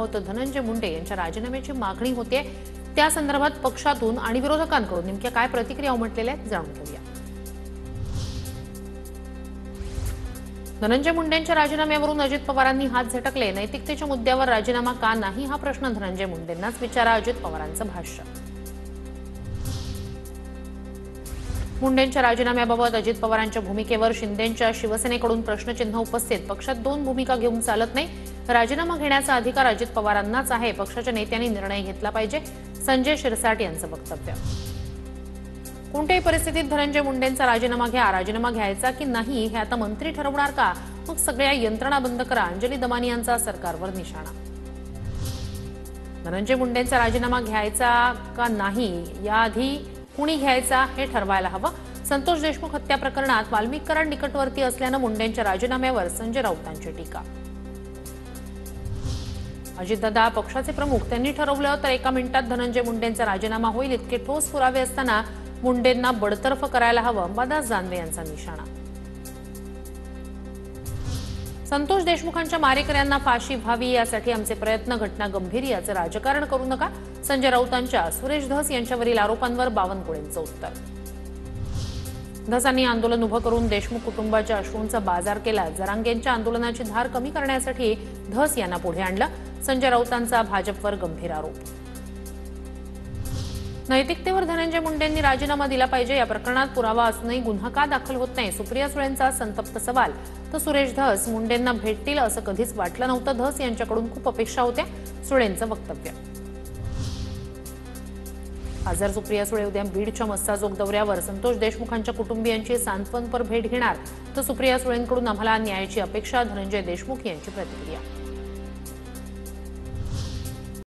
आहोत। धनंजय मुंडे यांच्या राजीनाम्याची मागणी होते, त्या संदर्भात पक्षातून आणि विरोधकांकडून नेमक्या काय प्रतिक्रिया उमटलेल्या आहेत जाणून घेऊया। धनंजय मुंडेंच्या राजीनाम्यावरून अजित पवारांनी हात झटकले। नैतिकतेच्या मुद्द्यावर राजीनामा का नाही हा प्रश्न धनंजय मुंडेंनाच विचारा, अजित पवारांचं भाष्य। मुंडेंच्या राजीनाम्याबाबत अजित पवारांच्या भूमिकेवर शिंदेंच्या शिवसेनेकडून प्रश्नचिन्ह उपस्थित। पक्षात दोन भूमिका घेऊन चालत नाही, राजीनामा घेण्याचा अधिकार अजित पवारांनाच आहे, पक्षाच्या नेत्यांनी निर्णय घेतला पाहिजे, संजय शिरसाट यांचं वक्तव्य। कोणत्याही परिस्थितीत धनंजय मुंडेंचा राजीनामा घ्या, राजीनामा घ्यायचा की नाही हे आता मंत्री ठरवणार का? मग सगळ्या यंत्रणा बंद करा, अंजली दमानी यांचा सरकारवर निशाणा। धनंजय मुंडेंचा राजीनामा घ्यायचा का नाही याआधी कुणी घ्यायचा हे ठरवायला हवं। संतोष देशमुख हत्या प्रकरणात वाल्मिक कराड निकटवर्ती असल्यानं मुंडेंच्या राजीनाम्यावर संजय राऊतांची टीका। अजितदादा पक्षाचे प्रमुख, त्यांनी ठरवलं तर एका मिनिटात धनंजय मुंडेंचा राजीनामा होईल, इतके ठोस पुरावे असताना मुंडेंना बडतर्फ करायला हवं, अंबादास दानवे यांचा निशाणा। संतोष देशमुखांच्या मारेकऱ्यांना फाशी व्हावी यासाठी आमचे प्रयत्न, घटना गंभीर, याचं राजकारण करू नका, संजय राऊतांच्या सुरेश धस यांच्यावरील आरोपांवर बावनकुळेंचं उत्तर। धसांनी आंदोलन उभं करून देशमुख कुटुंबाच्या अश्रूंचा बाजार केला, जरांगेंच्या आंदोलनाची धार कमी करण्यासाठी धस यांना पुढे आणलं, संजय राऊतांचा भाजपवर गंभीर आरोप। नैतिकतेवर धनंजय मुंडेंनी राजीनामा दिला पाहिजे, या प्रकरणात पुरावा असूनही गुन्हा का दाखल होत नाही, सुप्रिया सुळेंचा संतप्त सवाल। तर सुरेश धस मुंडेंना भेटतील असं कधीच वाटलं नव्हतं, धस यांच्याकडून खूप अपेक्षा होत्या, सुळेंचं वक्तव्य। खासदार सुप्रिया सुळे उद्या बीडच्या मस्साजोग दौऱ्यावर, संतोष देशमुखांच्या कुटुंबियांची सांत्वनपर भेट घेणार, तर सुप्रिया सुळेंकडून आम्हाला न्यायाची अपेक्षा, धनंजय देशमुख यांची प्रतिक्रिया।